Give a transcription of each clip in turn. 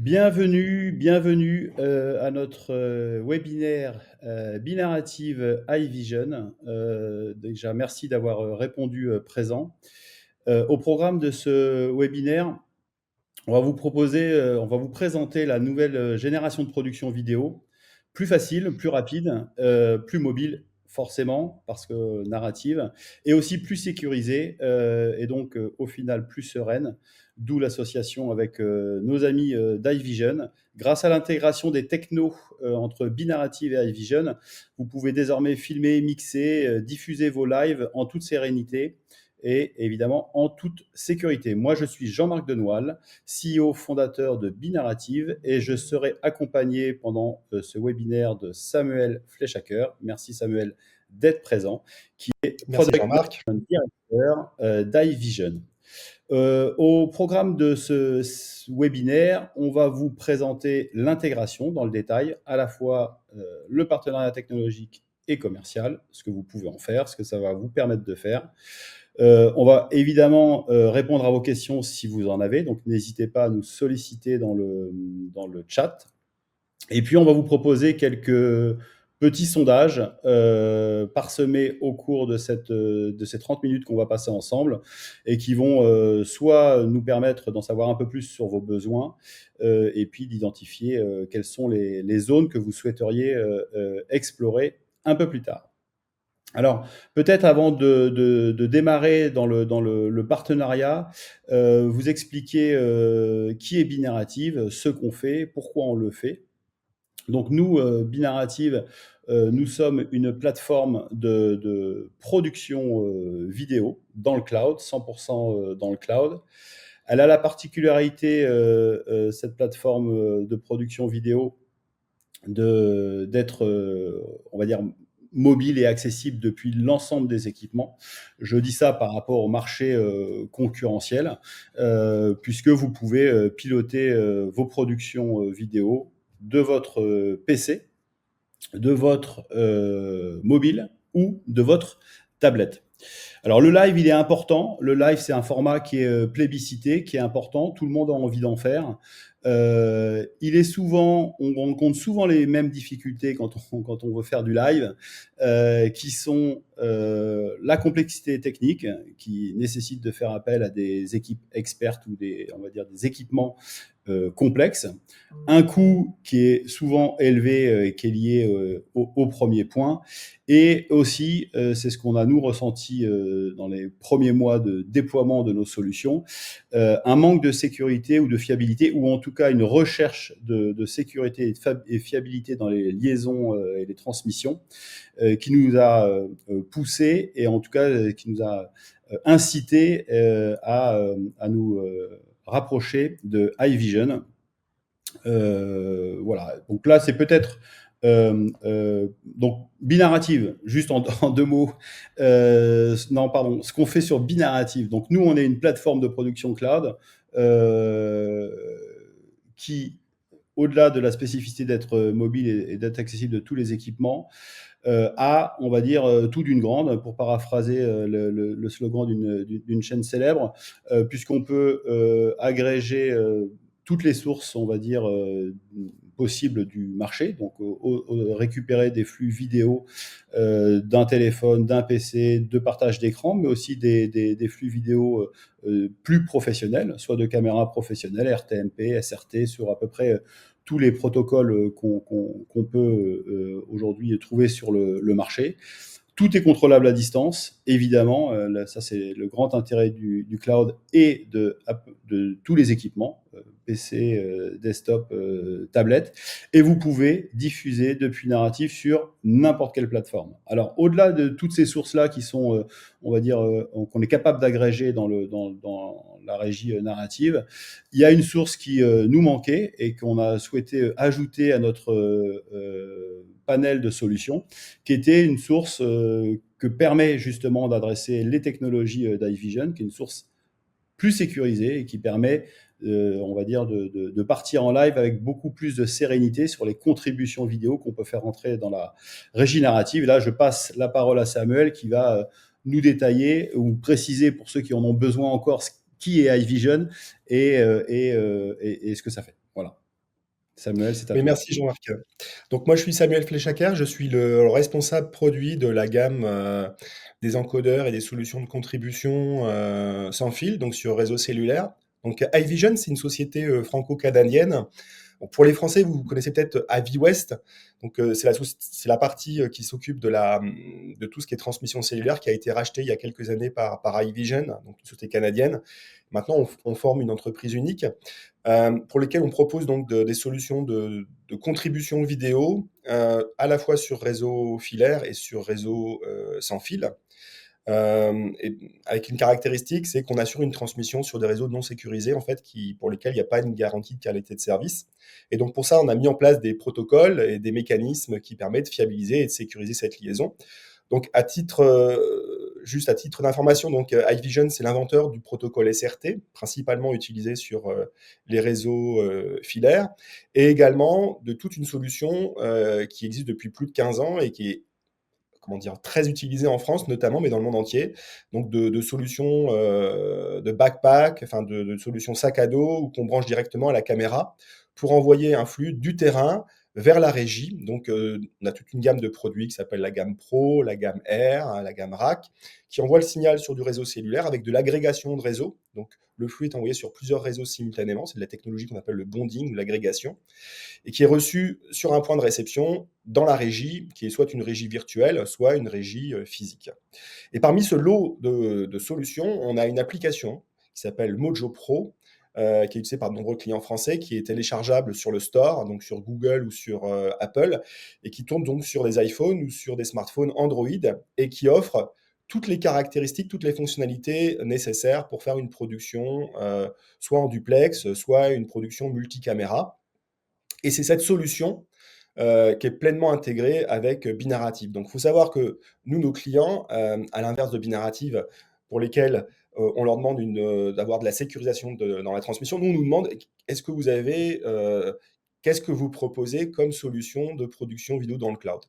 Bienvenue à notre webinaire Binarative iVision. Déjà, merci d'avoir répondu présent. Au programme de ce webinaire, on va vous présenter la nouvelle génération de production vidéo, plus facile, plus rapide, plus mobile, forcément, parce que narrative, et aussi plus sécurisée, et donc au final plus sereine, d'où l'association avec nos amis d'iVision. Grâce à l'intégration des technos entre Binarative et iVision, vous pouvez désormais filmer, mixer, diffuser vos lives en toute sérénité et évidemment en toute sécurité. Moi, je suis Jean-Marc Denoal, CEO fondateur de Binarative, et je serai accompagné pendant ce webinaire de Samuel Fleischaker. Merci Samuel d'être présent, qui est Merci Product Jean-Marc. Management Director d'iVision. Au programme de ce webinaire, on va vous présenter l'intégration dans le détail, à la fois le partenariat technologique et commercial, ce que vous pouvez en faire, ce que ça va vous permettre de faire. On va évidemment répondre à vos questions si vous en avez, donc n'hésitez pas à nous solliciter dans le chat. Et puis, on va vous proposer quelques petits sondages parsemés au cours de ces 30 minutes qu'on va passer ensemble et qui vont soit nous permettre d'en savoir un peu plus sur vos besoins et puis d'identifier quelles sont les zones que vous souhaiteriez explorer un peu plus tard. Alors, peut-être avant de démarrer dans le partenariat, vous expliquer qui est Binarative, ce qu'on fait, pourquoi on le fait. Donc nous, Binarative, nous sommes une plateforme de production vidéo dans le cloud, 100% dans le cloud. Elle a la particularité, cette plateforme de production vidéo, d'être, on va dire, mobile et accessible depuis l'ensemble des équipements. Je dis ça par rapport au marché concurrentiel, puisque vous pouvez piloter vos productions vidéo de votre PC, de votre mobile ou de votre tablette. Alors le live, il est important. Le live, c'est un format qui est plébiscité, qui est important. Tout le monde a envie d'en faire. Il est souvent, on rencontre souvent les mêmes difficultés quand on veut faire du live, qui sont la complexité technique, qui nécessite de faire appel à des équipes expertes ou on va dire des équipements complexes, un coût qui est souvent élevé et qui est lié au premier point, et aussi, c'est ce qu'on a nous ressenti dans les premiers mois de déploiement de nos solutions, un manque de sécurité ou de fiabilité, ou en tout cas une recherche de sécurité et fiabilité dans les liaisons et les transmissions, qui nous a poussé, et en tout cas qui nous a incité à nous rapprocher de iVision. Voilà, donc là c'est peut-être donc Binarative, juste en deux mots, non pardon, ce qu'on fait sur Binarative. Donc nous on est une plateforme de production cloud qui, au-delà de la spécificité d'être mobile et d'être accessible de tous les équipements, a, on va dire, tout d'une grande, pour paraphraser le slogan d'une chaîne célèbre, puisqu'on peut agréger toutes les sources, on va dire, possibles du marché, donc récupérer des flux vidéo d'un téléphone, d'un PC, de partage d'écran, mais aussi des flux vidéo plus professionnels, soit de caméras professionnelles, RTMP, SRT, sur à peu près tous les protocoles qu'on peut aujourd'hui trouver sur le marché. Tout est contrôlable à distance, évidemment. Ça, c'est le grand intérêt du cloud et de tous les équipements, PC, desktop, tablette. Et vous pouvez diffuser depuis Narrative sur n'importe quelle plateforme. Alors, au-delà de toutes ces sources-là qui sont, on va dire, qu'on est capable d'agréger dans la régie narrative, il y a une source qui nous manquait et qu'on a souhaité ajouter à notre panel de solutions, qui était une source que permet justement d'adresser les technologies d'iVision, qui est une source plus sécurisée et qui permet, on va dire, de partir en live avec beaucoup plus de sérénité sur les contributions vidéo qu'on peut faire entrer dans la régie narrative. Et là, je passe la parole à Samuel qui va nous détailler ou préciser pour ceux qui en ont besoin encore qui est iVision et ce que ça fait. Voilà. Samuel, c'est à Oui, toi. merci Jean-Marc. Donc moi je suis Samuel Fleischaker, je suis le responsable produit de la gamme des encodeurs et des solutions de contribution sans fil, donc sur réseau cellulaire. Donc iVision, c'est une société franco-canadienne. Bon, pour les Français, vous connaissez peut-être Aviwest. Donc c'est la partie qui s'occupe de tout ce qui est transmission cellulaire, qui a été racheté il y a quelques années par iVision, donc une société canadienne. Maintenant, on forme une entreprise unique pour lesquels on propose donc des solutions de contribution vidéo à la fois sur réseau filaire et sur réseau sans fil. Et avec une caractéristique, c'est qu'on assure une transmission sur des réseaux non sécurisés, en fait, pour lesquels il n'y a pas une garantie de qualité de service. Et donc pour ça, on a mis en place des protocoles et des mécanismes qui permettent de fiabiliser et de sécuriser cette liaison. Donc, juste à titre d'information, donc iVision, c'est l'inventeur du protocole SRT, principalement utilisé sur les réseaux filaires, et également de toute une solution qui existe depuis plus de 15 ans et qui est comment dire, très utilisée en France notamment, mais dans le monde entier. Donc de solutions de backpack, enfin de solutions sac à dos ou qu'on branche directement à la caméra pour envoyer un flux du terrain vers la régie. Donc on a toute une gamme de produits qui s'appelle la gamme Pro, la gamme R, hein, la gamme RAC, qui envoie le signal sur du réseau cellulaire avec de l'agrégation de réseau. Donc le flux est envoyé sur plusieurs réseaux simultanément. C'est de la technologie qu'on appelle le bonding ou l'agrégation et qui est reçu sur un point de réception dans la régie, qui est soit une régie virtuelle, soit une régie physique. Et parmi ce lot de solutions, on a une application qui s'appelle Mojo Pro, qui est utilisée par de nombreux clients français, qui est téléchargeable sur le store, donc sur Google ou sur Apple, et qui tourne donc sur des iPhones ou sur des smartphones Android, et qui offre toutes les caractéristiques, toutes les fonctionnalités nécessaires pour faire une production, soit en duplex, soit une production multicaméra. Et c'est cette solution qui est pleinement intégrée avec Binarrative. Donc, il faut savoir que nous, nos clients, à l'inverse de Binarrative, pour lesquels on leur demande d'avoir de la sécurisation dans la transmission, nous, on nous demande est-ce que vous avez, qu'est-ce que vous proposez comme solution de production vidéo dans le cloud.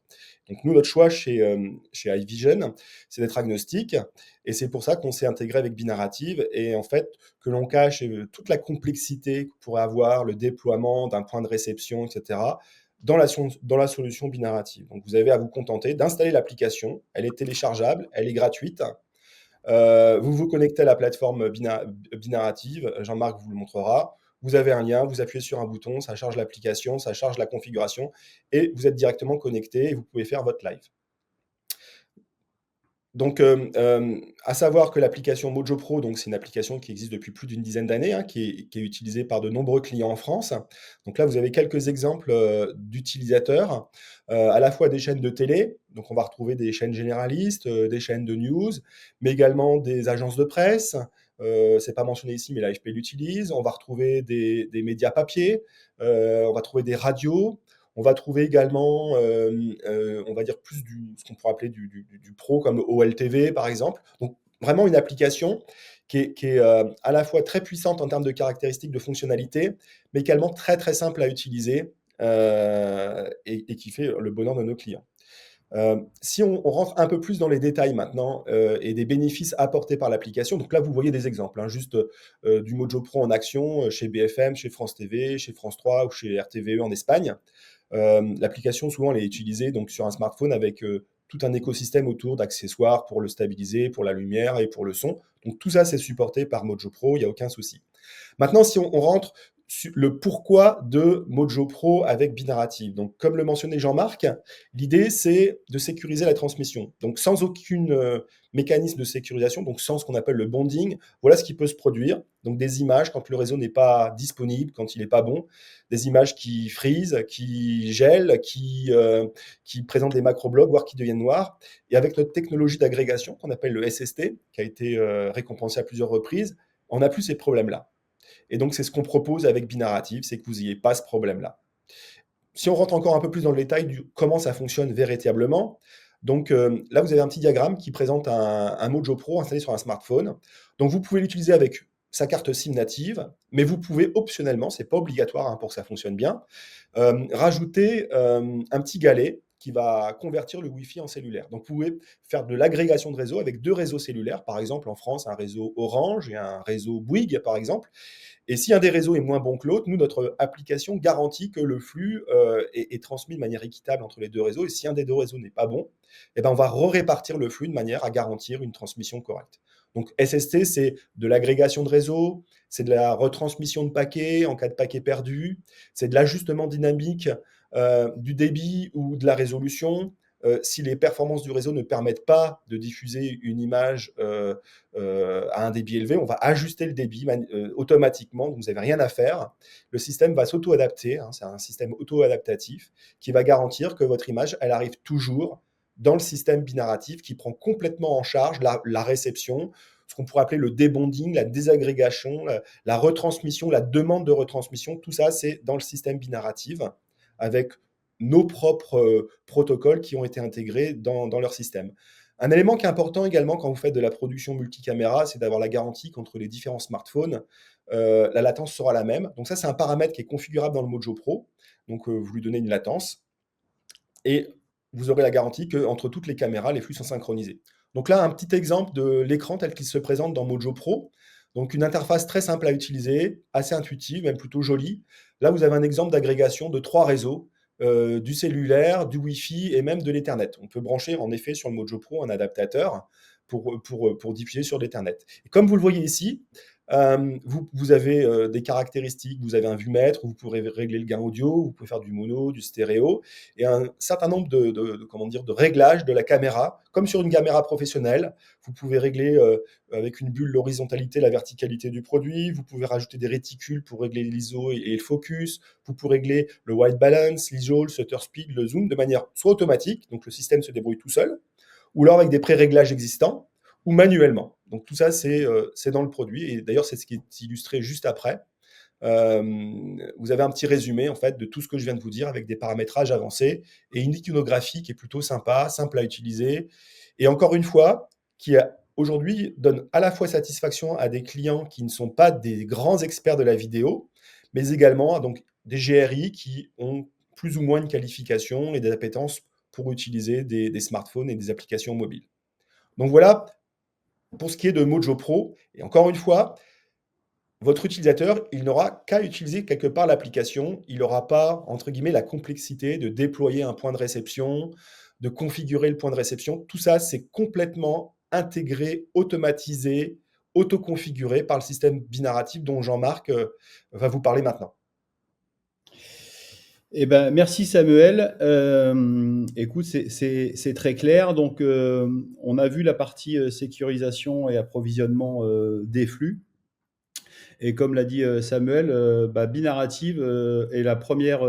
Donc, nous, notre choix chez iVision, c'est d'être agnostique. Et c'est pour ça qu'on s'est intégré avec Binarrative. Et en fait, que l'on cache toute la complexité que pourrait avoir le déploiement d'un point de réception, etc., dans la solution Binarrative. Donc, vous avez à vous contenter d'installer l'application. Elle est téléchargeable, elle est gratuite. Vous vous connectez à la plateforme Binarrative. Jean-Marc vous le montrera. Vous avez un lien, vous appuyez sur un bouton, ça charge l'application, ça charge la configuration et vous êtes directement connecté et vous pouvez faire votre live. Donc, à savoir que l'application Mojo Pro, donc c'est une application qui existe depuis plus d'une dizaine d'années, hein, qui est utilisée par de nombreux clients en France. Donc là, vous avez quelques exemples d'utilisateurs, à la fois des chaînes de télé, donc on va retrouver des chaînes généralistes, des chaînes de news, mais également des agences de presse. C'est pas mentionné ici, mais l'AFP l'utilise. On va retrouver des médias papier, on va trouver des radios, on va trouver également, on va dire plus ce qu'on pourrait appeler du pro, comme OLTV par exemple. Donc vraiment une application qui est à la fois très puissante en termes de caractéristiques, de fonctionnalités, mais également très très simple à utiliser et qui fait le bonheur de nos clients. Si on rentre un peu plus dans les détails maintenant et des bénéfices apportés par l'application, donc là vous voyez des exemples, hein, juste du Mojo Pro en action chez BFM, chez France TV, chez France 3 ou chez RTVE en Espagne. L'application, souvent, elle est utilisée donc, sur un smartphone avec tout un écosystème autour d'accessoires pour le stabiliser, pour la lumière et pour le son. Donc tout ça, c'est supporté par Mojo Pro, il n'y a aucun souci. Maintenant, si on rentre sur le pourquoi de Mojo Pro avec Binarrative. Donc, comme le mentionnait Jean-Marc, l'idée, c'est de sécuriser la transmission. Donc, sans aucun mécanisme de sécurisation, donc sans ce qu'on appelle le bonding, voilà ce qui peut se produire. Donc, des images quand le réseau n'est pas disponible, quand il n'est pas bon, des images qui frisent, qui gèlent, qui présentent des macro-blocs, voire qui deviennent noirs. Et avec notre technologie d'agrégation, qu'on appelle le SST, qui a été récompensé à plusieurs reprises, on n'a plus ces problèmes-là. Et donc, c'est ce qu'on propose avec Binarrative, c'est que vous n'ayez pas ce problème-là. Si on rentre encore un peu plus dans le détail du comment ça fonctionne véritablement, donc là, vous avez un petit diagramme qui présente un Mojo Pro installé sur un smartphone. Donc, vous pouvez l'utiliser avec sa carte SIM native, mais vous pouvez optionnellement, c'est pas obligatoire hein, pour que ça fonctionne bien, rajouter un petit galet qui va convertir le Wi-Fi en cellulaire. Donc, vous pouvez faire de l'agrégation de réseau avec 2 réseaux cellulaires. Par exemple, en France, un réseau Orange et un réseau Bouygues, par exemple. Et si un des réseaux est moins bon que l'autre, nous, notre application garantit que le flux est transmis de manière équitable entre les 2 réseaux. Et si un des 2 réseaux n'est pas bon, eh ben, on va répartir le flux de manière à garantir une transmission correcte. Donc, SST, c'est de l'agrégation de réseau, c'est de la retransmission de paquets en cas de paquet perdu, c'est de l'ajustement dynamique du débit ou de la résolution. Si les performances du réseau ne permettent pas de diffuser une image à un débit élevé, on va ajuster le débit automatiquement, donc vous n'avez rien à faire. Le système va s'auto-adapter, hein, c'est un système auto-adaptatif qui va garantir que votre image, elle arrive toujours dans le système binarratif qui prend complètement en charge la réception, ce qu'on pourrait appeler le débonding, la désagrégation, la retransmission, la demande de retransmission. Tout ça, c'est dans le système binarratif avec nos propres protocoles qui ont été intégrés dans leur système. Un élément qui est important également quand vous faites de la production multicaméra, c'est d'avoir la garantie qu'entre les différents smartphones, la latence sera la même. Donc ça, c'est un paramètre qui est configurable dans le Mojo Pro. Donc vous lui donnez une latence et vous aurez la garantie qu'entre toutes les caméras, les flux sont synchronisés. Donc là, un petit exemple de l'écran tel qu'il se présente dans Mojo Pro. Donc une interface très simple à utiliser, assez intuitive, même plutôt jolie. Là, vous avez un exemple d'agrégation de 3 réseaux, du cellulaire, du Wi-Fi et même de l'Ethernet. On peut brancher en effet sur le Mojo Pro un adaptateur pour diffuser sur l'Ethernet. Et comme vous le voyez ici, vous avez des caractéristiques, vous avez un vumètre, vous pourrez régler le gain audio, vous pouvez faire du mono, du stéréo, et un certain nombre de réglages de la caméra, comme sur une caméra professionnelle. Vous pouvez régler avec une bulle l'horizontalité, la verticalité du produit, vous pouvez rajouter des réticules pour régler l'ISO et le focus, vous pouvez régler le white balance, l'ISO, le shutter speed, le zoom, de manière soit automatique, donc le système se débrouille tout seul, ou alors avec des pré-réglages existants, ou manuellement. Donc tout ça, c'est dans le produit. Et d'ailleurs, c'est ce qui est illustré juste après. Vous avez un petit résumé en fait de tout ce que je viens de vous dire avec des paramétrages avancés et une iconographie qui est plutôt sympa, simple à utiliser. Et encore une fois, qui aujourd'hui donne à la fois satisfaction à des clients qui ne sont pas des grands experts de la vidéo, mais également à donc des GRI qui ont plus ou moins une qualification et des appétences pour utiliser des smartphones et des applications mobiles. Donc voilà pour ce qui est de Mojo Pro. Et encore une fois, votre utilisateur, il n'aura qu'à utiliser quelque part l'application. Il n'aura pas, entre guillemets, la complexité de déployer un point de réception, de configurer le point de réception. Tout ça, c'est complètement intégré, automatisé, auto-configuré par le système binarratif dont Jean-Marc va vous parler maintenant. Eh ben, merci Samuel. Écoute, c'est très clair. Donc, on a vu la partie sécurisation et approvisionnement des flux. Et comme l'a dit Samuel, Binarrative est la première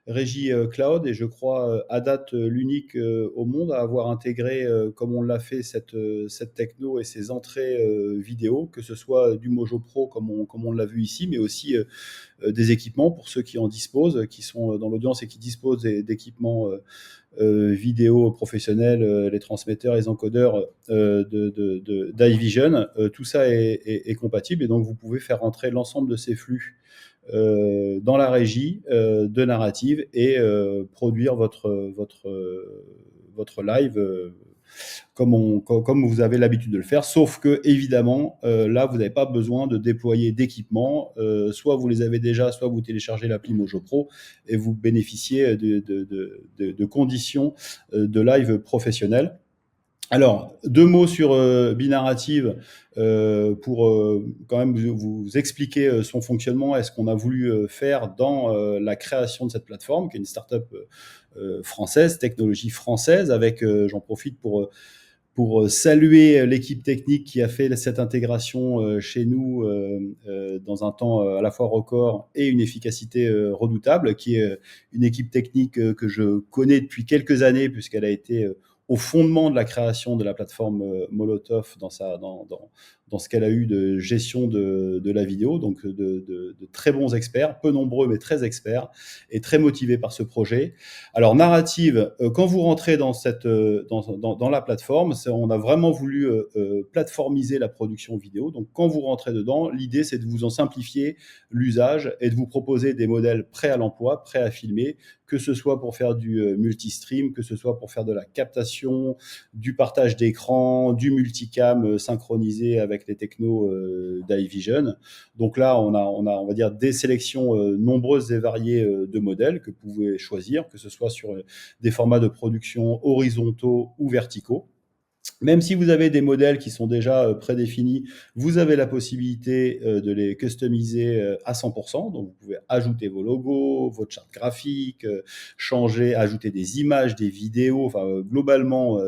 régie cloud et je crois à date l'unique au monde à avoir intégré, comme on l'a fait, cette techno et ses entrées vidéo, que ce soit du Mojo Pro comme on l'a vu ici, mais aussi des équipements pour ceux qui en disposent, qui sont dans l'audience et qui disposent d'équipements vidéo professionnels, les transmetteurs, les encodeurs d'iVision. Tout ça est compatible et donc vous pouvez faire rentrer l'ensemble de ces flux dans la régie de Narrative et produire votre live comme vous avez l'habitude de le faire, sauf que évidemment là vous n'avez pas besoin de déployer d'équipements, soit vous les avez déjà, soit vous téléchargez l'appli Mojo Pro et vous bénéficiez de conditions de live professionnelles. Alors, 2 mots sur Binarrative pour quand même vous expliquer son fonctionnement et ce qu'on a voulu faire dans la création de cette plateforme, qui est une start-up française, technologie française, avec, j'en profite pour saluer l'équipe technique qui a fait cette intégration chez nous dans un temps à la fois record et une efficacité redoutable, qui est une équipe technique que je connais depuis quelques années, puisqu'elle a été au fondement de la création de la plateforme Molotov dans dans ce qu'elle a eu de gestion de la vidéo, donc de très bons experts, peu nombreux mais très experts, et très motivés par ce projet. Alors Narrative, quand vous rentrez dans la plateforme, on a vraiment voulu plateformiser la production vidéo. Donc quand vous rentrez dedans, l'idée c'est de vous en simplifier l'usage et de vous proposer des modèles prêts à l'emploi, prêts à filmer, que ce soit pour faire du multistream, que ce soit pour faire de la captation, du partage d'écran, du multicam synchronisé avec les technos d'iVision. Donc là, on va dire, des sélections nombreuses et variées de modèles que vous pouvez choisir, que ce soit sur des formats de production horizontaux ou verticaux. Même si vous avez des modèles qui sont déjà prédéfinis, vous avez la possibilité de les customiser à 100%. Donc, vous pouvez ajouter vos logos, votre charte graphique, changer, ajouter des images, des vidéos. Enfin, globalement,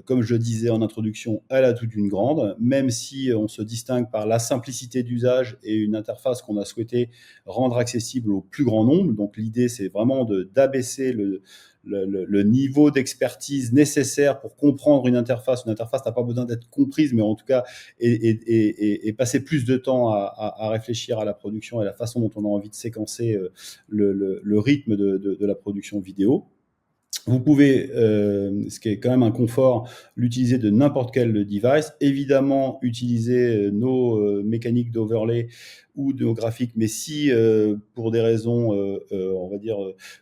comme je disais en introduction, elle a toute une grande, même si on se distingue par la simplicité d'usage et une interface qu'on a souhaité rendre accessible au plus grand nombre. Donc, l'idée, c'est vraiment d'abaisser le niveau d'expertise nécessaire pour comprendre une interface. Une interface n'a pas besoin d'être comprise, mais en tout cas, et passer plus de temps à réfléchir à la production et la façon dont on a envie de séquencer le rythme de la production vidéo. Vous pouvez, ce qui est quand même un confort, l'utiliser de n'importe quel device. Évidemment, utiliser nos mécaniques d'overlay ou de nos graphiques, mais si pour des raisons, on va dire,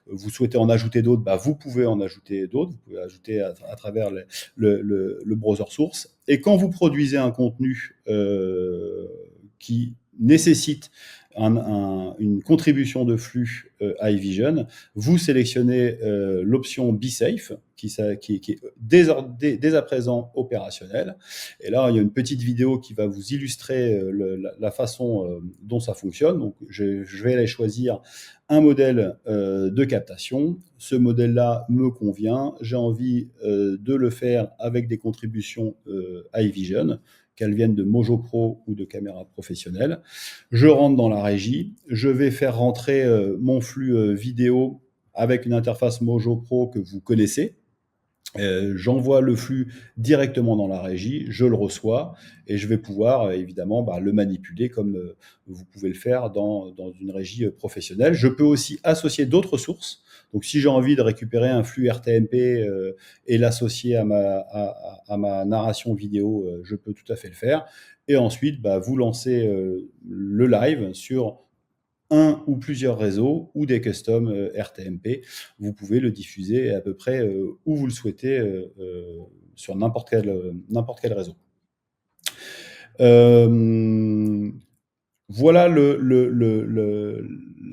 vous souhaitez en ajouter d'autres, bah, vous pouvez en ajouter d'autres. Vous pouvez ajouter à travers le browser source. Et quand vous produisez un contenu qui nécessite une contribution de flux iVision, vous sélectionnez l'option Be Safe, qui est dès à présent opérationnelle. Et là, il y a une petite vidéo qui va vous illustrer la façon dont ça fonctionne. Donc, je vais aller choisir un modèle de captation. Ce modèle-là me convient. J'ai envie de le faire avec des contributions iVision, qu'elles viennent de Mojo Pro ou de caméras professionnelles. Je rentre dans la régie, je vais faire rentrer mon flux vidéo avec une interface Mojo Pro que vous connaissez. J'envoie le flux directement dans la régie, je le reçois et je vais pouvoir évidemment le manipuler comme vous pouvez le faire dans une régie professionnelle. Je peux aussi associer d'autres sources. Donc si j'ai envie de récupérer un flux RTMP et l'associer à ma narration vidéo, je peux tout à fait le faire. Et ensuite, vous lancez le live sur un ou plusieurs réseaux ou des customs RTMP. Vous pouvez le diffuser à peu près où vous le souhaitez sur n'importe quel réseau. Voilà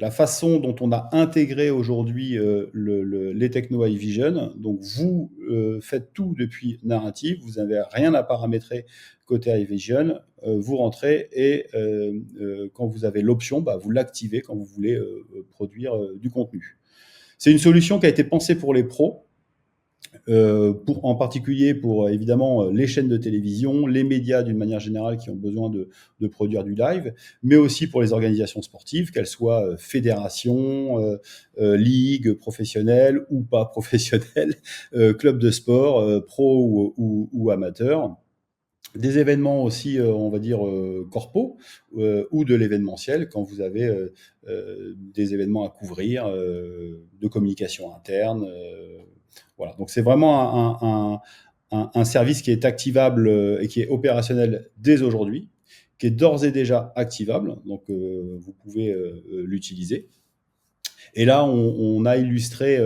la façon dont on a intégré aujourd'hui les techno iVision. Donc, vous faites tout depuis Narrative. Vous n'avez rien à paramétrer côté iVision. Vous rentrez et quand vous avez l'option, vous l'activez quand vous voulez produire du contenu. C'est une solution qui a été pensée pour les pros. En particulier pour évidemment les chaînes de télévision, les médias d'une manière générale qui ont besoin de produire du live, mais aussi pour les organisations sportives, qu'elles soient fédérations, ligues professionnelles ou pas professionnelles, clubs de sport, pro ou amateurs. Des événements aussi, on va dire, corpos ou de l'événementiel quand vous avez des événements à couvrir, de communication interne. Voilà, donc c'est vraiment un service qui est activable et qui est opérationnel dès aujourd'hui, qui est d'ores et déjà activable, donc vous pouvez l'utiliser. Et là, on a illustré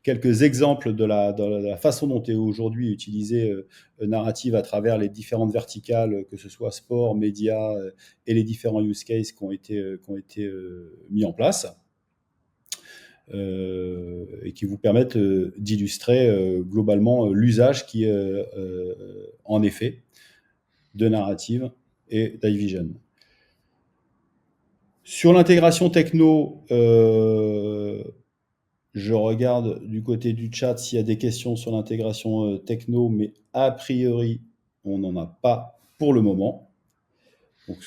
quelques exemples de la façon dont est aujourd'hui utilisé Narrative à travers les différentes verticales, que ce soit sport, médias et les différents use cases qui ont été mis en place. Et qui vous permettent d'illustrer globalement l'usage qui est en effet de Narrative et d'iVision. Sur l'intégration techno, je regarde du côté du chat s'il y a des questions sur l'intégration techno, mais a priori, on n'en a pas pour le moment. Donc,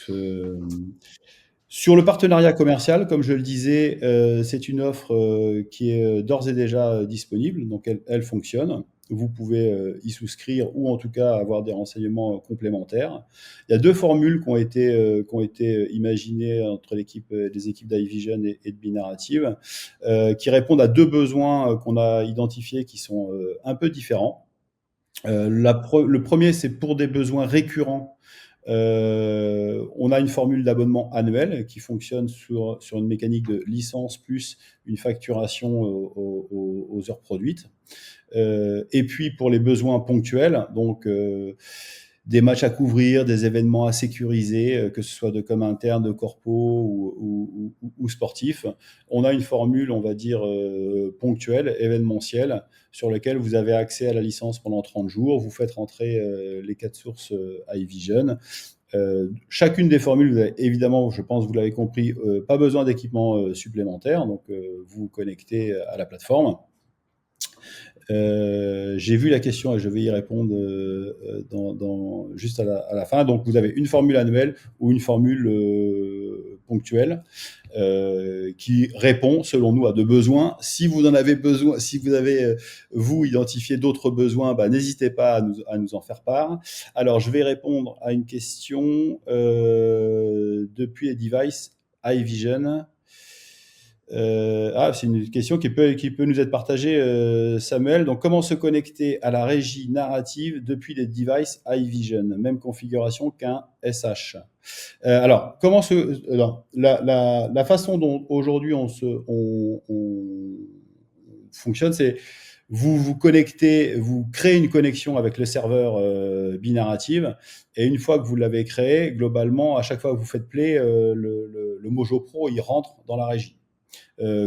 sur le partenariat commercial, comme je le disais, c'est une offre qui est d'ores et déjà disponible, donc elle fonctionne. vous pouvez y souscrire ou en tout cas avoir des renseignements complémentaires. Il y a deux formules qui ont été imaginées entre les équipes d'iVision et de Binarrative, qui répondent à deux besoins qu'on a identifiés qui sont un peu différents. Le premier, c'est pour des besoins récurrents. On a une formule d'abonnement annuel qui fonctionne sur une mécanique de licence plus une facturation aux heures produites. Et puis pour les besoins ponctuels, donc des matchs à couvrir, des événements à sécuriser, que ce soit de com interne, de corpo ou sportif, on a une formule, on va dire, ponctuelle, événementielle, sur laquelle vous avez accès à la licence pendant 30 jours. Vous faites rentrer les 4 sources iVision. Chacune des formules, vous avez, évidemment, je pense que vous l'avez compris, pas besoin d'équipement supplémentaire, donc vous vous connectez à la plateforme. J'ai vu la question et je vais y répondre juste à la fin. Donc, vous avez une formule annuelle ou une formule ponctuelle qui répond, selon nous, à deux besoins. Si vous en avez besoin, si vous avez, vous, identifié d'autres besoins, bah, n'hésitez pas à nous en faire part. Alors, je vais répondre à une question depuis les devices iVision. C'est une question qui peut nous être partagée, Samuel. Donc, comment se connecter à la régie narrative depuis les devices iVision? Même configuration qu'un SH. Alors, la façon dont aujourd'hui on fonctionne, c'est vous connectez, vous créez une connexion avec le serveur Binarrative, et une fois que vous l'avez créé, globalement, à chaque fois que vous faites play, le Mojo Pro, il rentre dans la régie.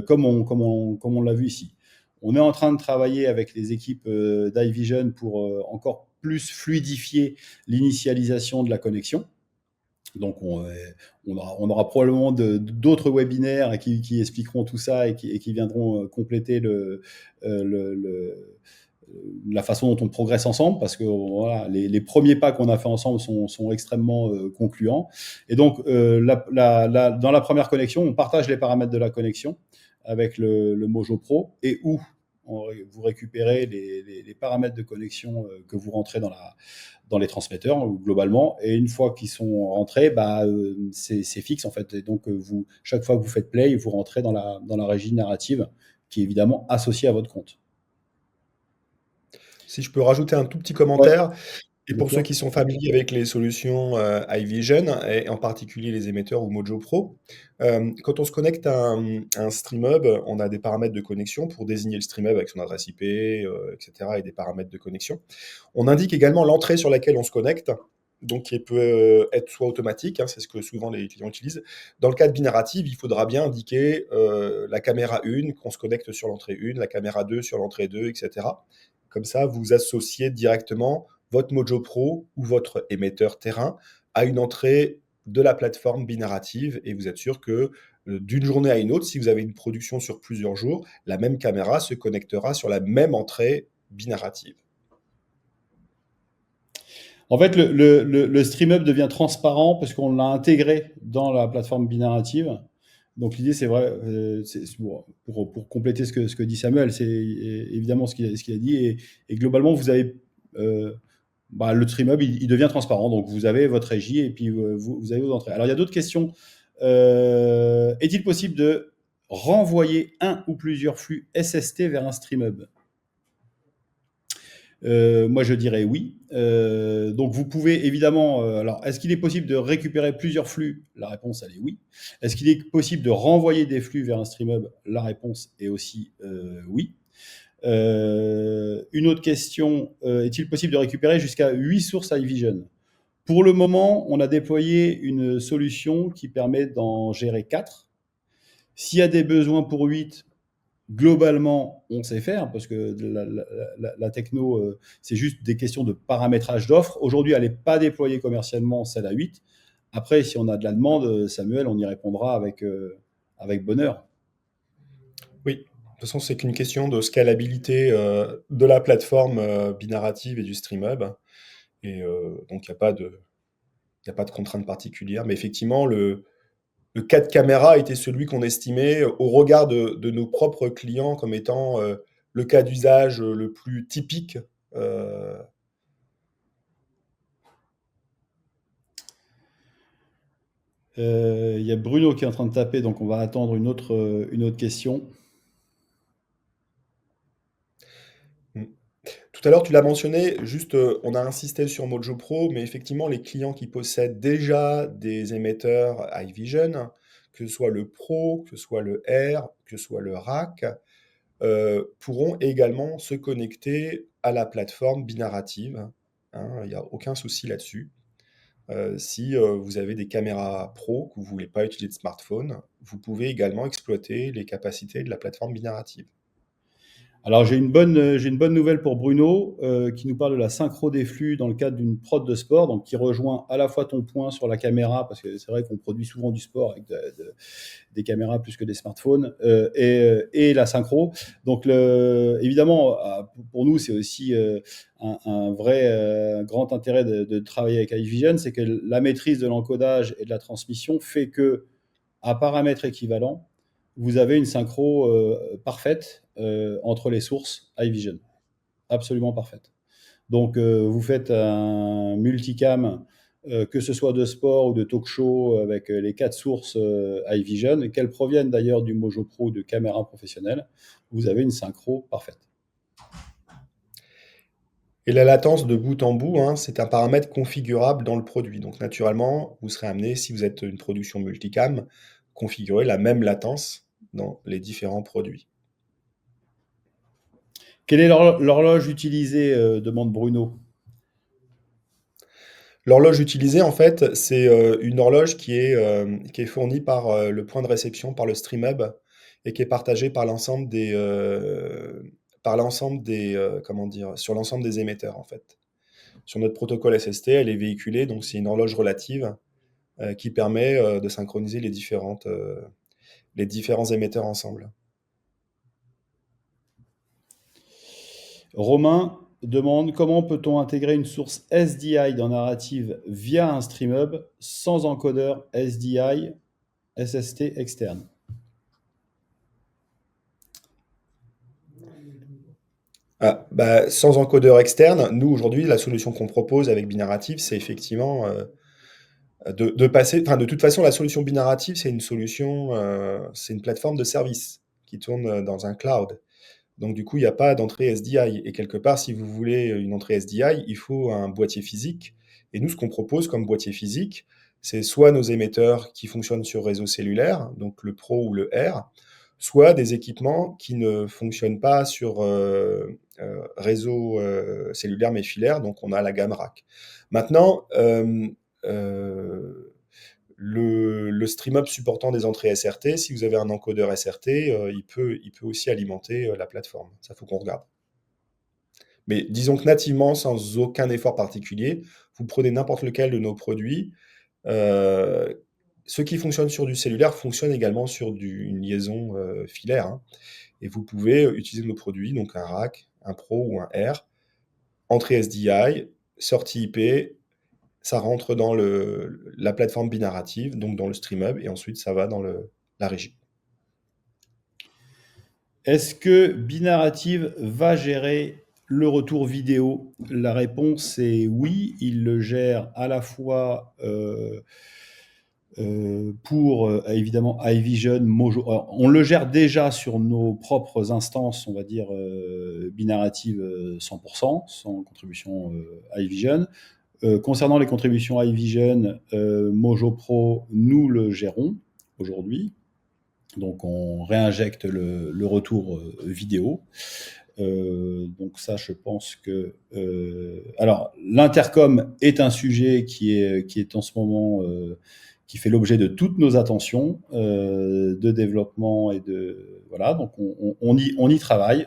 Comme on l'a vu ici. On est en train de travailler avec les équipes d'iVision pour encore plus fluidifier l'initialisation de la connexion. Donc, on aura probablement d'autres webinaires qui expliqueront tout ça et qui viendront compléter la façon dont on progresse ensemble, parce que voilà, les premiers pas qu'on a fait ensemble sont extrêmement concluants. Et donc, dans la première connexion, on partage les paramètres de la connexion avec le Mojo Pro, et où vous récupérez les paramètres de connexion que vous rentrez dans les transmetteurs globalement, et une fois qu'ils sont rentrés, bah, c'est fixe en fait. Et donc, chaque fois que vous faites play, vous rentrez dans la régie narrative, qui est évidemment associée à votre compte. Si je peux rajouter un tout petit commentaire, et pour ceux qui sont familiers avec les solutions iVision, et en particulier les émetteurs ou Mojo Pro, quand on se connecte à un StreamHub, on a des paramètres de connexion pour désigner le StreamHub avec son adresse IP, etc., et des paramètres de connexion. On indique également l'entrée sur laquelle on se connecte, donc qui peut être soit automatique, c'est ce que souvent les clients utilisent. Dans le cas de Binarrative, il faudra bien indiquer la caméra 1, qu'on se connecte sur l'entrée 1, la caméra 2 sur l'entrée 2, etc. Comme ça, vous associez directement votre Mojo Pro ou votre émetteur terrain à une entrée de la plateforme Binarrative, et vous êtes sûr que d'une journée à une autre, si vous avez une production sur plusieurs jours, la même caméra se connectera sur la même entrée Binarrative. En fait, le StreamHub devient transparent parce qu'on l'a intégré dans la plateforme Binarrative. Donc l'idée, c'est vrai, pour compléter ce que dit Samuel, c'est évidemment ce qu'il a dit. Et globalement, vous avez le StreamHub, il devient transparent. Donc vous avez votre régie et puis vous avez vos entrées. Alors il y a d'autres questions. Est-il possible de renvoyer un ou plusieurs flux SST vers un StreamHub? Moi, je dirais oui. Donc, vous pouvez évidemment. Alors, est-ce qu'il est possible de récupérer plusieurs flux? La réponse, elle est oui. Est-ce qu'il est possible de renvoyer des flux vers un StreamHub? La réponse est aussi oui. Une autre question, est-il possible de récupérer jusqu'à 8 sources iVision? Pour le moment, on a déployé une solution qui permet d'en gérer 4. S'il y a des besoins pour 8, globalement, on sait faire, parce que la techno, c'est juste des questions de paramétrage d'offres. Aujourd'hui, elle n'est pas déployée commercialement, celle à 8. Après, si on a de la demande, Samuel, on y répondra avec bonheur. Oui, de toute façon, c'est qu'une question de scalabilité de la plateforme Binarrative et du StreamHub. Et donc, il n'y a pas de contrainte particulière. Mais effectivement, le cas de caméra était celui qu'on estimait, au regard de nos propres clients, comme étant le cas d'usage le plus typique Euh, Il y a Bruno qui est en train de taper, donc on va attendre une autre question. hmm. Tout à l'heure, tu l'as mentionné, juste, on a insisté sur Mojo Pro, mais effectivement, les clients qui possèdent déjà des émetteurs iVision, que ce soit le Pro, que ce soit le R, que ce soit le RAC, pourront également se connecter à la plateforme binarrative, hein, il n'y a aucun souci là-dessus. Si vous avez des caméras pro, que vous ne voulez pas utiliser de smartphone, vous pouvez également exploiter les capacités de la plateforme binarrative. Alors j'ai une bonne nouvelle pour Bruno qui nous parle de la synchro des flux dans le cadre d'une prod de sport, donc qui rejoint à la fois ton point sur la caméra, parce que c'est vrai qu'on produit souvent du sport avec des caméras plus que des smartphones, et la synchro. Donc évidemment, pour nous, c'est aussi un vrai grand intérêt de travailler avec iVision, c'est que la maîtrise de l'encodage et de la transmission fait que, à paramètres équivalents, vous avez une synchro parfaite entre les sources iVision. Absolument parfaite. Donc, vous faites un multicam, que ce soit de sport ou de talk show, avec les 4 sources iVision, qu'elles proviennent d'ailleurs du Mojo Pro ou de caméras professionnelles, vous avez une synchro parfaite. Et la latence de bout en bout, hein, c'est un paramètre configurable dans le produit. Donc naturellement, vous serez amené, si vous êtes une production multicam, configurer la même latence dans les différents produits. Quelle est l'horloge utilisée demande Bruno. L'horloge utilisée, en fait, c'est une horloge qui est fournie par le point de réception, par le StreamHub, et qui est partagée par l'ensemble des, comment dire, sur l'ensemble des émetteurs, en fait. Sur notre protocole SST, elle est véhiculée, donc c'est une horloge relative qui permet de synchroniser les différents émetteurs ensemble. Romain demande comment peut-on intégrer une source SDI dans Narrative via un StreamHub sans encodeur SDI SST externe. Ah, bah, sans encodeur externe, nous aujourd'hui, la solution qu'on propose avec Binarrative, c'est effectivement de passer. Enfin, de toute façon, la solution Binarrative, c'est une solution, c'est une plateforme de service qui tourne dans un cloud. Donc du coup, il n'y a pas d'entrée SDI. Et quelque part, si vous voulez une entrée SDI, il faut un boîtier physique. Et nous, ce qu'on propose comme boîtier physique, c'est soit nos émetteurs qui fonctionnent sur réseau cellulaire, donc le Pro ou le R, soit des équipements qui ne fonctionnent pas sur réseau cellulaire mais filaire, donc on a la gamme RAC. Maintenant, le StreamHub supportant des entrées SRT, si vous avez un encodeur SRT, il peut aussi alimenter la plateforme. Ça, faut qu'on regarde. Mais disons que nativement, sans aucun effort particulier, vous prenez n'importe lequel de nos produits. euh, Ceux qui fonctionnent sur du cellulaire fonctionnent également sur une liaison filaire, hein. Et vous pouvez utiliser nos produits, donc un RAC, un Pro ou un R, entrée SDI, sortie IP, ça rentre dans la plateforme binarrative, donc dans le StreamHub, et ensuite ça va dans la régie. Est-ce que Binarrative va gérer le retour vidéo? La réponse est oui, il le gère à la fois pour évidemment iVision, Mojo. Alors, on le gère déjà sur nos propres instances, on va dire Binarrative 100%, sans contribution iVision. Concernant les contributions iVision, Mojo Pro, nous le gérons aujourd'hui. Donc on réinjecte le retour vidéo. Donc ça, je pense que... alors, l'intercom est un sujet qui est en ce moment... qui fait l'objet de toutes nos attentions de développement et de... Voilà, donc on y travaille,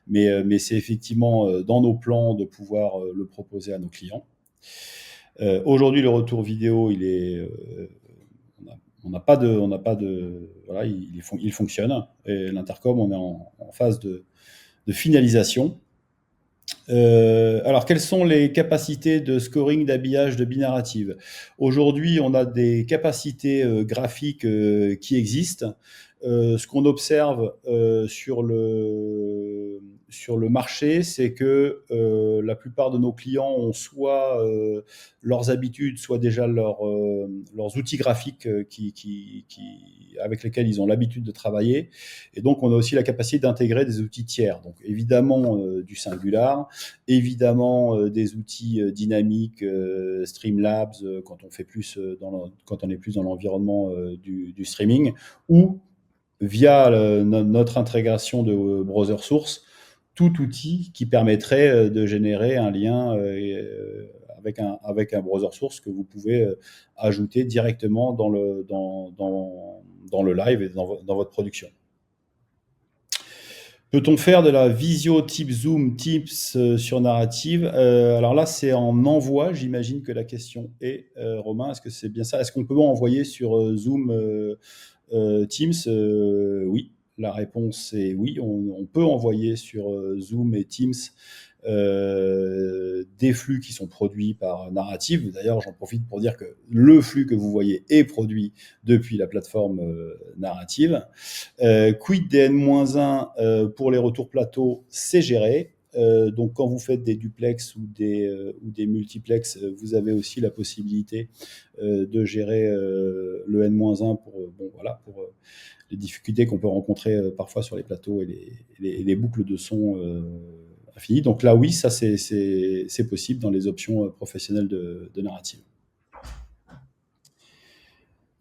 mais c'est effectivement dans nos plans de pouvoir le proposer à nos clients. Aujourd'hui, le retour vidéo, il est... on n'a pas de, voilà, il fonctionne. Et l'intercom, on est en phase de finalisation. Alors, quelles sont les capacités de scoring, d'habillage, de binarrative? Aujourd'hui, on a des capacités graphiques qui existent. Ce qu'on observe sur sur le marché, c'est que la plupart de nos clients ont soit leurs habitudes, soit déjà leurs outils graphiques avec lesquels ils ont l'habitude de travailler. Et donc, on a aussi la capacité d'intégrer des outils tiers. Donc, évidemment, du Singular, évidemment, des outils dynamiques, Streamlabs, quand on fait plus quand on est plus dans l'environnement du streaming, ou via notre intégration de browser source, tout outil qui permettrait de générer un lien avec un browser source que vous pouvez ajouter directement dans le live et dans votre production. Peut-on faire de la visio type Zoom, Teams sur narrative? Alors là, c'est en envoi, j'imagine que la question est, Romain, est-ce que c'est bien ça? Est-ce qu'on peut envoyer sur Zoom, Teams? Oui, la réponse est oui, on peut envoyer sur Zoom et Teams des flux qui sont produits par Narrative. D'ailleurs, j'en profite pour dire que le flux que vous voyez est produit depuis la plateforme Narrative. Quid des N-1 pour les retours plateau, c'est géré. Donc, quand vous faites des duplex ou des multiplex, vous avez aussi la possibilité de gérer le N-1 pour les difficultés qu'on peut rencontrer parfois sur les plateaux et les boucles de son infinies. Donc là, oui, ça c'est possible dans les options professionnelles de Narrative.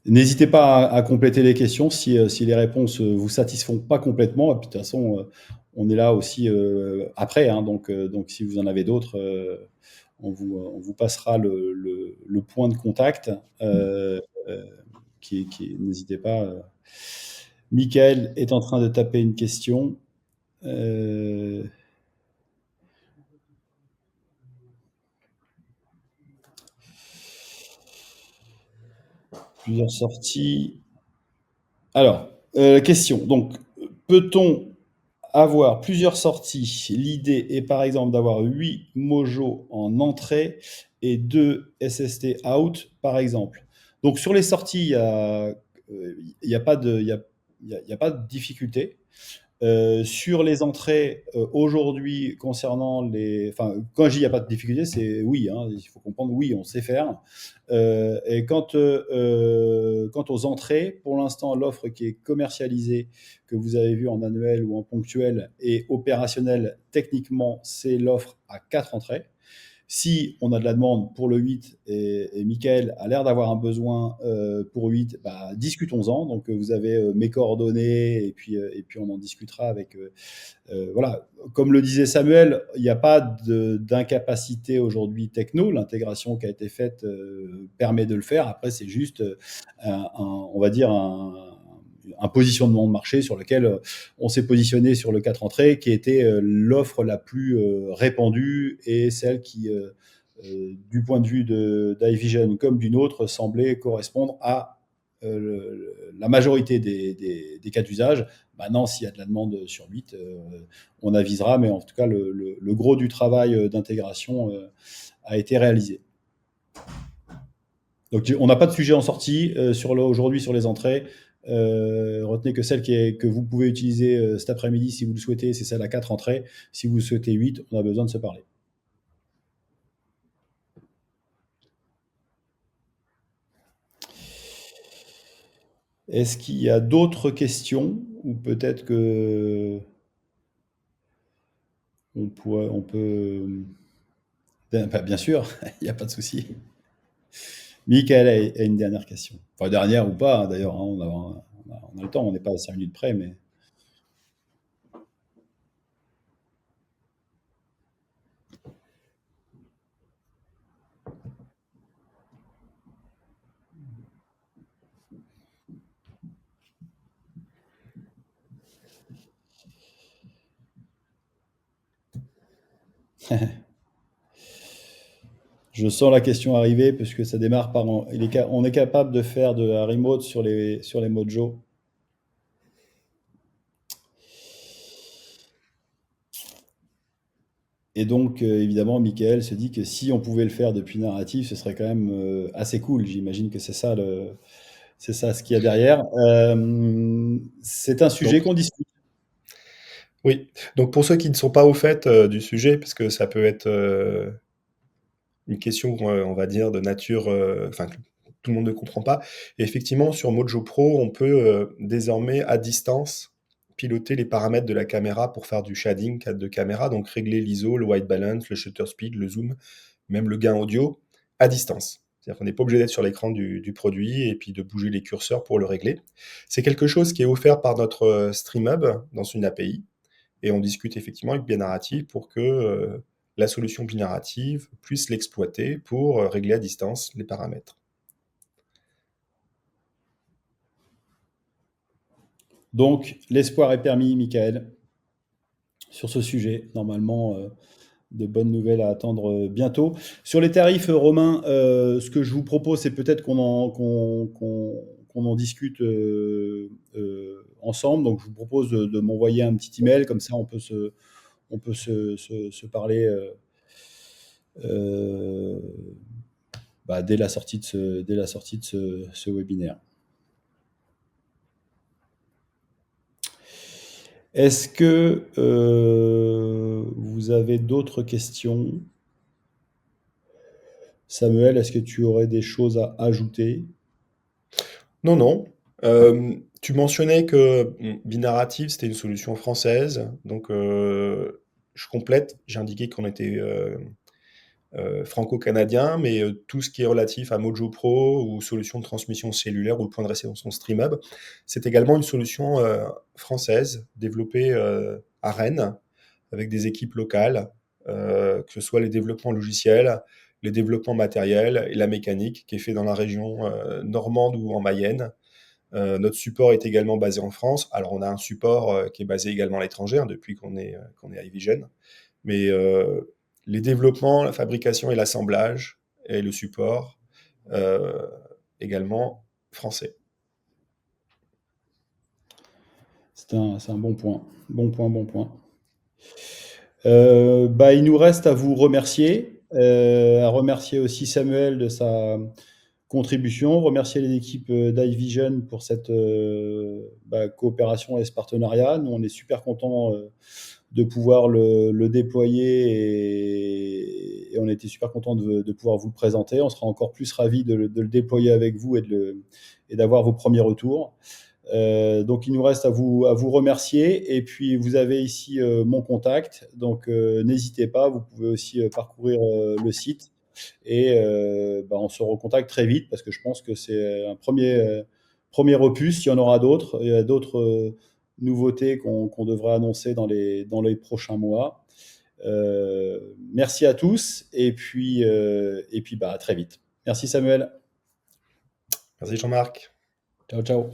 N'hésitez pas à compléter les questions si les réponses vous satisfont pas complètement. Et puis, de toute façon, on est là aussi après, hein, donc si vous en avez d'autres, on vous passera le point de contact. N'hésitez pas. Michael est en train de taper une question. Plusieurs sorties. Alors, question. Donc, peut-on avoir plusieurs sorties? L'idée est par exemple d'avoir 8 Mojo en entrée et 2 SST out, par exemple. Donc, sur les sorties, il n'y a pas de difficulté. Sur les entrées, aujourd'hui, concernant enfin, quand je dis il n'y a pas de difficulté, c'est oui, hein, il faut comprendre, oui, on sait faire. Et quant aux entrées, pour l'instant, l'offre qui est commercialisée, que vous avez vue en annuel ou en ponctuel, est opérationnelle techniquement, c'est l'offre à 4 entrées. Si on a de la demande pour le 8 et Michael a l'air d'avoir un besoin pour 8, bah, discutons-en. Donc, vous avez mes coordonnées et puis on en discutera avec. Voilà. Comme le disait Samuel, il n'y a pas d'incapacité aujourd'hui techno. L'intégration qui a été faite permet de le faire. Après, c'est juste, on va dire, un positionnement de marché sur lequel on s'est positionné sur le 4 entrées, qui était l'offre la plus répandue et celle qui, du point de vue d'iVision comme d'une autre, semblait correspondre à la majorité des cas d'usage. Maintenant, s'il y a de la demande sur 8, on avisera, mais en tout cas, le gros du travail d'intégration a été réalisé. Donc, on n'a pas de sujet en sortie aujourd'hui sur les entrées. Retenez que celle que vous pouvez utiliser cet après-midi si vous le souhaitez, c'est celle à 4 entrées. Si vous souhaitez 8, on a besoin de se parler. Est-ce qu'il y a d'autres questions? Ou peut-être que on peut... Bien sûr, il n'y a pas de souci. Michael a une dernière question. Enfin, dernière ou pas, hein, d'ailleurs, hein, on a le temps, on n'est pas à 5 minutes près, mais... Je sens la question arriver, puisque ça démarre par... On est capable de faire de la remote sur les Mojo. Et donc, évidemment, Michael se dit que si on pouvait le faire depuis Narrative, ce serait quand même assez cool. J'imagine que c'est ça ce qu'il y a derrière. C'est un sujet qu'on discute. Oui, donc pour ceux qui ne sont pas au fait du sujet, parce que ça peut être une question, on va dire, de nature, enfin, que tout le monde ne comprend pas. Et effectivement, sur Mojo Pro, on peut désormais à distance piloter les paramètres de la caméra pour faire du shading de caméra, donc régler l'ISO, le white balance, le shutter speed, le zoom, même le gain audio à distance. C'est-à-dire qu'on n'est pas obligé d'être sur l'écran du produit et puis de bouger les curseurs pour le régler. C'est quelque chose qui est offert par notre StreamHub dans une API. Et on discute effectivement avec Binarrative pour que la solution Binarrative puisse l'exploiter pour régler à distance les paramètres. Donc, l'espoir est permis, Michael, sur ce sujet. Normalement, de bonnes nouvelles à attendre bientôt. Sur les tarifs, Romain, ce que je vous propose, c'est peut-être qu'on en discute ensemble. Donc, je vous propose de m'envoyer un petit email, comme ça, on peut se parler euh, dès la sortie de ce webinaire. Est-ce que vous avez d'autres questions? Samuel, est-ce que tu aurais des choses à ajouter? Non, non. Tu mentionnais que Binarrative, c'était une solution française. Donc, je complète. J'ai indiqué qu'on était franco-canadien, mais tout ce qui est relatif à Mojo Pro ou solution de transmission cellulaire ou le point de réception StreamHub, c'est également une solution française développée à Rennes avec des équipes locales, que ce soit les développements logiciels, les développements matériels et la mécanique qui est fait dans la région normande ou en Mayenne. Notre support est également basé en France. Alors on a un support qui est basé également à l'étranger depuis qu'on est à iVision. Mais les développements, la fabrication et l'assemblage et le support euh, également français. C'est un bon point. Bon point, bon point. Il nous reste à vous remercier, à remercier aussi Samuel de sa contribution, remercier les équipes d'iVision pour cette coopération et ce partenariat. Nous, on est super contents de pouvoir le déployer et on était super contents de pouvoir vous le présenter. On sera encore plus ravis de le déployer avec vous et d'avoir vos premiers retours. Donc, il nous reste à vous remercier. Et puis, vous avez ici mon contact. Donc, n'hésitez pas. Vous pouvez aussi parcourir le site. Et on se recontacte très vite parce que je pense que c'est un premier opus. Il y en aura d'autres. Il y a d'autres nouveautés qu'on devrait annoncer dans les prochains mois. Merci à tous. Et puis à très vite. Merci Samuel. Merci Jean-Marc. Ciao, ciao.